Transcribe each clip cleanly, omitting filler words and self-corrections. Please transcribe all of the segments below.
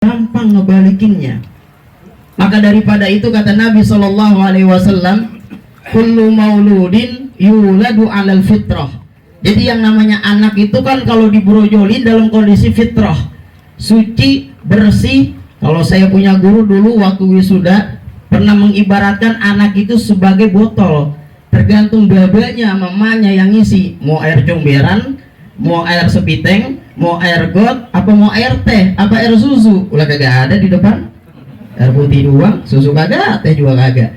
gampang ngebalikinnya. Maka daripada itu kata Nabi SAW, kullu mauludin yuladu alal fitrah. Jadi yang namanya anak itu kan kalau dibrojolin dalam kondisi fitrah, suci, bersih. Kalau saya punya guru dulu waktu wisuda pernah mengibaratkan anak itu sebagai botol, tergantung babanya mamanya yang ngisi, mau air comberan, mau air sepiteng, mau air got, apa mau air teh, apa air susu. Ulah kagak ada di depan, air putih doang, susu kagak, teh juga kagak.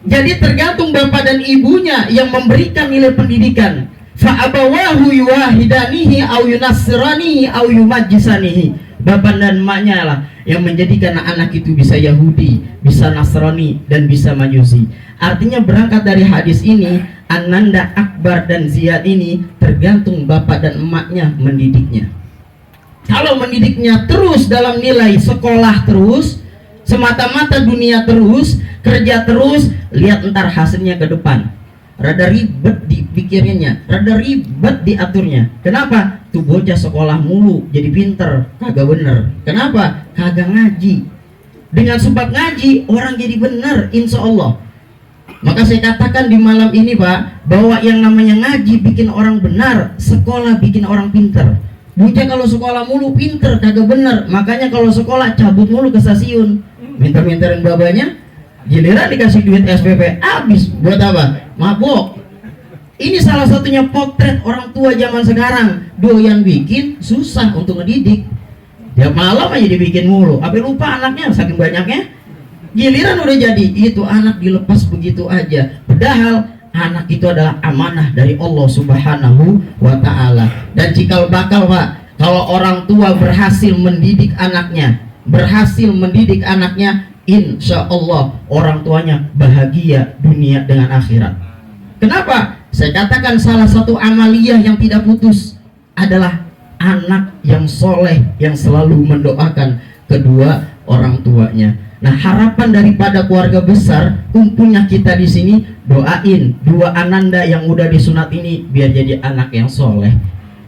Jadi tergantung bapak dan ibunya yang memberikan nilai pendidikan. Fa'abawahu yuwahidanihi au yunassiranihi au yumajjisanihi. Bapak dan emaknya lah yang menjadikan anak itu bisa Yahudi, bisa Nasrani, dan bisa Majusi. Artinya berangkat dari hadis ini, Ananda, Akbar, dan Ziyad ini tergantung bapak dan emaknya mendidiknya. Kalau mendidiknya terus dalam nilai sekolah terus, semata-mata dunia terus, kerja terus, lihat ntar hasilnya ke depan. Rada ribet dipikirinnya, rada ribet diaturnya. Kenapa? Tuh bocah sekolah mulu jadi pinter, kagak bener. Kenapa? Kagak ngaji. Dengan sebab ngaji orang jadi bener, insya Allah. Maka saya katakan di malam ini Pak, bahwa yang namanya ngaji bikin orang benar, sekolah bikin orang pinter. Bocah kalau sekolah mulu pinter, kagak bener. Makanya kalau sekolah cabut mulu ke stasiun, minter-minterin babanya. Giliran dikasih duit SPP, habis buat apa? Mabok. Ini salah satunya potret orang tua zaman sekarang. Doyan bikin, susah untuk ngedidik. Tiap malam aja dibikin mulu. Apa lupa anaknya saking banyaknya. Giliran udah jadi, itu anak dilepas begitu aja. Padahal anak itu adalah amanah dari Allah Subhanahu wa Ta'ala. Dan cikal bakal Pak, kalau orang tua berhasil mendidik anaknya, insya Allah orang tuanya bahagia dunia dengan akhirat. Kenapa? Saya katakan salah satu amaliyah yang tidak putus adalah anak yang soleh yang selalu mendoakan kedua orang tuanya. Nah, harapan daripada keluarga besar kumpulnya kita di sini, doain dua ananda yang udah disunat ini biar jadi anak yang soleh,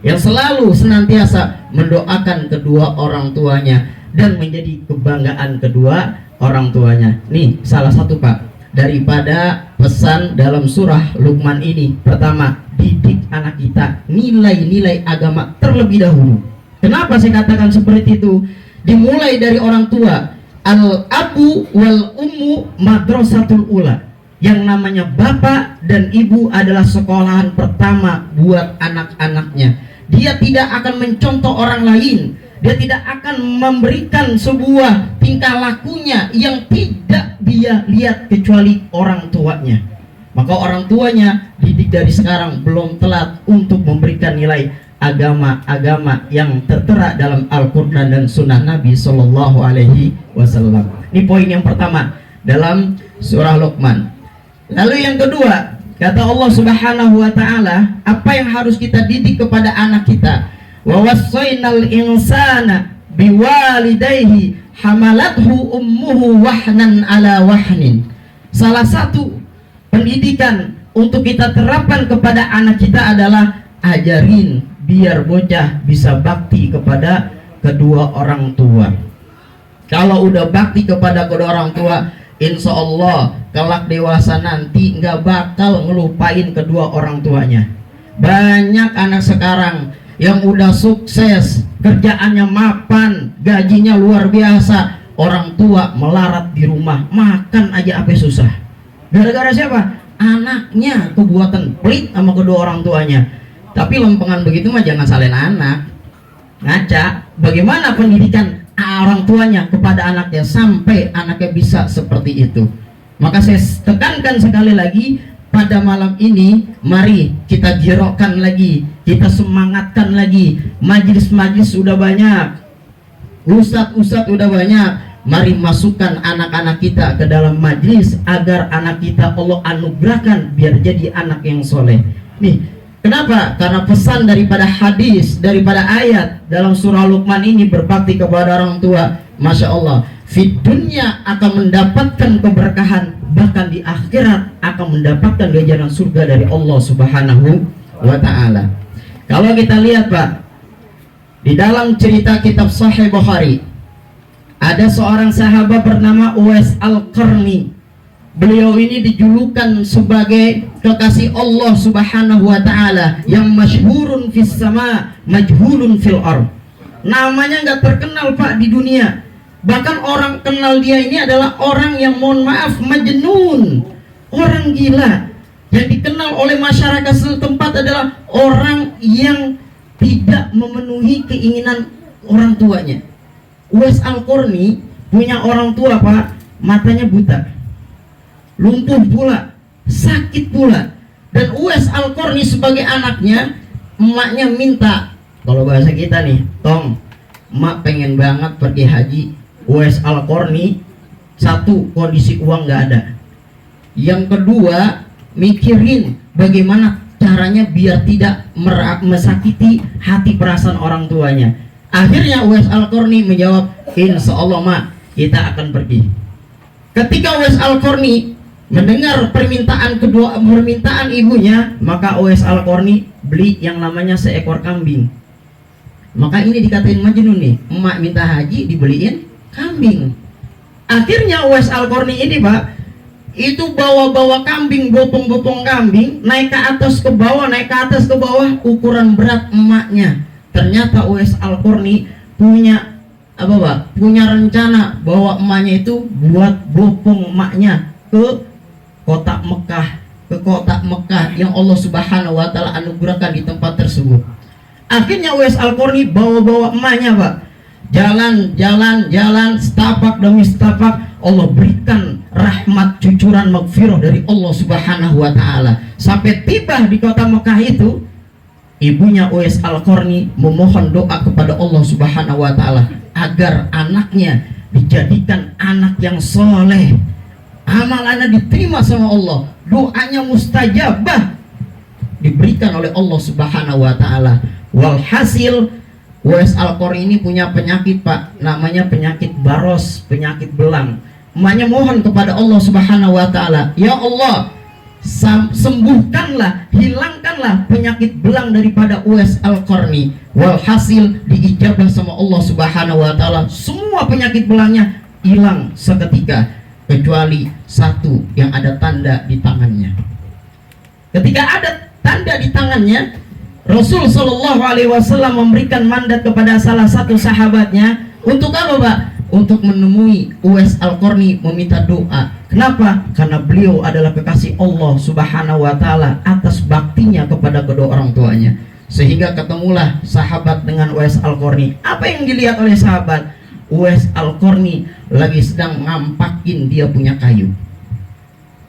yang selalu senantiasa mendoakan kedua orang tuanya dan menjadi kebanggaan kedua orang tuanya. Nih salah satu Pak daripada pesan dalam surah Luqman ini. Pertama, didik anak kita nilai-nilai agama terlebih dahulu. Kenapa saya katakan seperti itu? Dimulai dari orang tua. Al-abu wal ummu madrasatul ula. Yang namanya bapak dan ibu adalah sekolahan pertama buat anak-anaknya. Dia tidak akan mencontoh orang lain. Dia tidak akan memberikan sebuah tingkah lakunya yang tidak dia lihat kecuali orang tuanya. Maka orang tuanya didik dari sekarang, belum telat untuk memberikan nilai agama-agama yang tertera dalam Al-Quran dan Sunnah Nabi Sallallahu Alaihi Wasallam. Ini poin yang pertama dalam surah Luqman. Lalu yang kedua, kata Allah Subhanahu Wa Ta'ala, apa yang harus kita didik kepada anak kita? Wa wassaynal insana biwalidayhi hamalathu ummuhu wahnan ala wahnin. Salah satu pendidikan untuk kita terapkan kepada anak kita adalah ajarin biar bocah bisa bakti kepada kedua orang tua. Kalau udah bakti kepada kedua orang tua, insya Allah kelak dewasa nanti nggak bakal ngelupain kedua orang tuanya. Banyak anak sekarang yang udah sukses, kerjaannya mapan, gajinya luar biasa, orang tua melarat di rumah, makan aja apa susah. Gara-gara siapa? Anaknya kebuatan pelit sama kedua orang tuanya. Tapi lempengan begitu mah jangan salahin anak. Ngaca, bagaimana pendidikan orang tuanya kepada anaknya sampai anaknya bisa seperti itu. Maka saya tekankan sekali lagi, pada malam ini mari kita girokkan lagi, kita semangatkan lagi. Majlis-majlis sudah banyak, ustadz-ustadz udah banyak. Mari masukkan anak-anak kita ke dalam majlis agar anak kita Allah anugerahkan biar jadi anak yang soleh. Nih, kenapa? Karena pesan daripada hadis, daripada ayat dalam surah Luqman ini berbakti kepada orang tua. Masya Allah, di dunia akan mendapatkan keberkahan, bahkan di akhirat akan mendapatkan ganjaran surga dari Allah Subhanahu wa Ta'ala. Kalau kita lihat Pak, di dalam cerita kitab Sahih Bukhari, Ada seorang sahabat bernama Uwais Al-Qarni. Beliau ini dijulukan sebagai kekasih Allah Subhanahu wa taala yang masyhurun fis sama, majhulun fil ard. Namanya nggak terkenal Pak di dunia. Bahkan orang kenal dia ini adalah orang yang mohon maaf majnun, orang gila. Yang dikenal oleh masyarakat setempat adalah orang yang tidak memenuhi keinginan orang tuanya. Uwais Al-Qarni punya orang tua Pak, matanya buta, lumpuh pula, sakit pula. Dan Uwais Al-Qarni sebagai anaknya, emaknya minta, kalau bahasa kita nih, tong, emak pengen banget pergi haji. Uwais Al-Qarni, satu, kondisi uang nggak ada. Yang kedua, mikirin bagaimana caranya biar tidak mesakiti hati perasaan orang tuanya. Akhirnya Uwais Al-Qarni menjawab, insya Allah mak, kita akan pergi. Ketika Uwais Al-Qarni mendengar permintaan ibunya, maka Uwais Al-Qarni beli yang namanya seekor kambing. Maka ini dikatain majnun nih, emak minta haji dibeliin kambing. Akhirnya Uwais Al-Qarni ini Pak, itu bawa-bawa kambing, bopong-bopong kambing, naik ke atas ke bawah, naik ke atas ke bawah, ukuran berat emaknya. Ternyata Uwais Al-Qarni punya apa Pak? Punya rencana bahwa emaknya itu buat bopong emaknya ke kota Mekah yang Allah Subhanahu wa taala anugerahkan di tempat tersebut. Akhirnya Uwais Al-Qarni bawa-bawa emaknya Pak. Jalan, setapak demi setapak, Allah berikan rahmat cucuran magfirah dari Allah Subhanahu wa taala. Sampai tiba di kota Mekah itu, ibunya Uwais Al-Qarni memohon doa kepada Allah Subhanahu wa taala agar anaknya dijadikan anak yang soleh, amalannya diterima sama Allah, doanya mustajabah, diberikan oleh Allah Subhanahu wa taala. Walhasil Uwais Al-Qarni ini punya penyakit Pak, namanya penyakit baros, penyakit belang. Emaknya mohon kepada Allah Subhanahu wa taala, ya Allah, sembuhkanlah, hilangkanlah penyakit belang daripada Uwais Al-Qarni. Walhasil diijabah sama Allah Subhanahu wa taala, semua penyakit belangnya hilang seketika, kecuali satu yang ada tanda di tangannya. Ketika ada tanda di tangannya, Rasul Shallallahu Alaihi Wasallam memberikan mandat kepada salah satu sahabatnya untuk apa Pak? Untuk menemui Uwais Al-Qarni meminta doa. Kenapa? Karena beliau adalah kekasih Allah Subhanahu wa taala atas baktinya kepada kedua orang tuanya. Sehingga ketemulah sahabat dengan Uwais Al-Qarni. Apa yang dilihat oleh sahabat? Uwais Al-Qarni lagi sedang ngampakin dia punya kayu.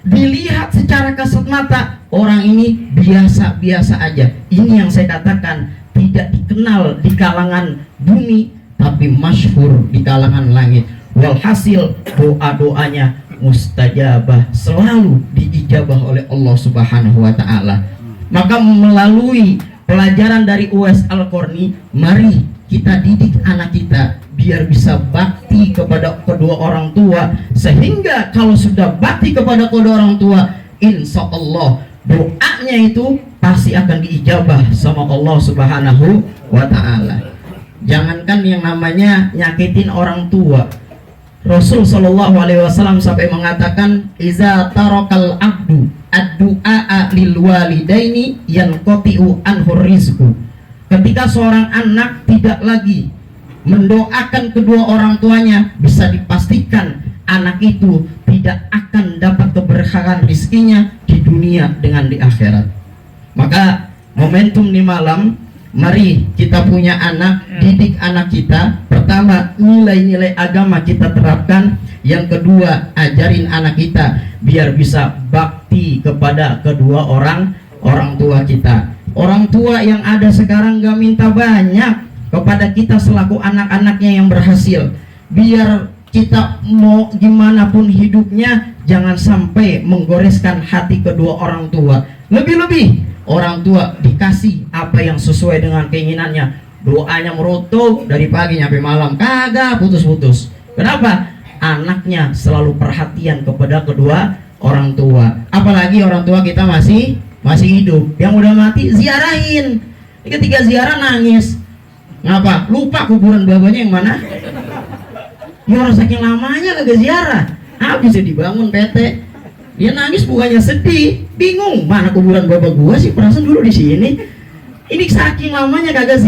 Dilihat secara kasat mata, orang ini biasa-biasa aja. Ini yang saya katakan tidak dikenal di kalangan bumi, tapi masyhur di kalangan langit. Walhasil doa-doanya mustajabah, selalu diijabah oleh Allah Subhanahu wa taala. Maka melalui pelajaran dari Uwais Al-Qarni, mari kita didik anak kita biar bisa bakti kepada kedua orang tua, sehingga kalau sudah bakti kepada kedua orang tua, insya Allah doanya itu pasti akan diijabah sama Allah Subhanahu wa ta'ala. Jangankan yang namanya nyakitin orang tua, Rasul Shallallahu Alaihi Wasallam sampai mengatakan, iza tarokal abdu ad-du'a lil walidaini yanqati'u anhur rizqu. Ketika seorang anak tidak lagi mendoakan kedua orang tuanya, bisa dipastikan anak itu tidak akan dapat keberkahan rizkinya di dunia dengan di akhirat. Maka momentum di malam, mari kita punya anak, didik anak kita. Pertama, nilai-nilai agama kita terapkan. Yang kedua, ajarin anak kita biar bisa bakti kepada kedua orang tua kita. Orang tua yang ada sekarang gak minta banyak kepada kita selaku anak-anaknya yang berhasil. Biar kita mau gimana pun hidupnya, jangan sampai menggoreskan hati kedua orang tua. Lebih-lebih orang tua dikasih apa yang sesuai dengan keinginannya. Doanya merotok dari pagi sampai malam, kagak putus-putus. Kenapa? Anaknya selalu perhatian kepada kedua orang tua. Apalagi orang tua kita masih hidup. Yang udah mati ziarahin. Ketika ziarah nangis. Ngapa? Lupa kuburan babanya yang mana? Ya orang saking lamanya kagak ziarah, habis dibangun PT. Dia nangis bukannya sedih, bingung mana kuburan bapak gua sih, perasaan dulu di sini. Ini saking lamanya kagak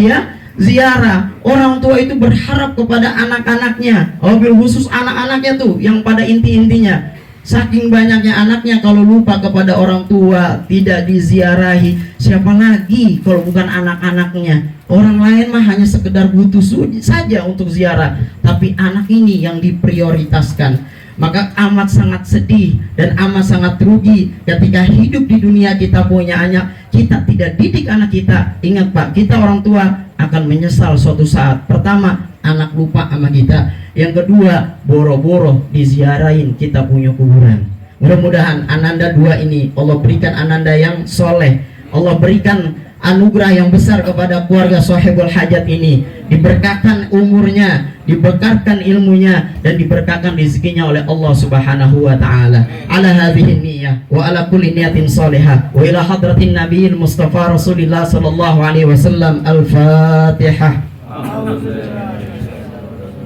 ziarah. Orang tua itu berharap kepada anak-anaknya, mobil khusus anak-anaknya tuh yang pada inti-intinya. Saking banyaknya anaknya, kalau lupa kepada orang tua, tidak diziarahi, siapa lagi kalau bukan anak-anaknya? Orang lain mah hanya sekedar butuh saja untuk ziarah, tapi anak ini yang diprioritaskan. Maka amat sangat sedih dan amat sangat rugi ketika hidup di dunia kita punya anak, kita tidak didik anak kita. Ingat Pak, kita orang tua akan menyesal suatu saat. Pertama, anak lupa sama kita. Yang kedua, boro-boro diziarahin kita punya kuburan. Mudah-mudahan ananda dua ini Allah berikan ananda yang soleh, Allah berikan anugerah yang besar kepada keluarga Sohibul Hajat ini, diberkahkan umurnya, diberkahkan ilmunya, dan diberkahkan rezekinya oleh Allah Subhanahu wa taala. Ala hadhihi niyyah wa ala kulli niyatin salihah wa ila hadratin nabiyil mustafa Rasulillah sallallahu alaihi wasallam. Al-Fatihah.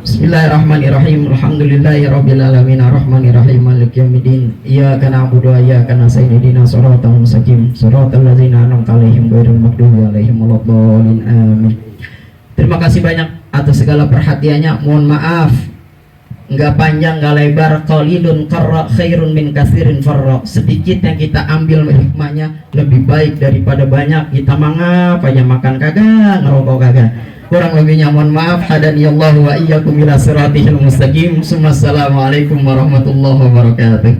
Bismillahirrahmanirrahim. Alhamdulillahirabbil alamin arrahmanirrahim maliki yaumiddin. Iyyaka na'budu wa iyyaka nasta'in ihdinas siratal mustaqim siratal ladzina an'amta 'alaihim ghairil maghdubi alaihim waladdallin. Amin. Terima kasih banyak atas segala perhatiannya. Mohon maaf enggak panjang, enggak lebar. Qalilun qarra khairun min katsirin farra. Sedikit yang kita ambil hikmahnya lebih baik daripada banyak. Kita mangap aja, makan kagak, ngerokok kagak. Kurang lebihnya mohon maaf. Hadaniyallahu wa iyyakum ila siratihil mustaqim. Assalamualaikum warahmatullahi wabarakatuh.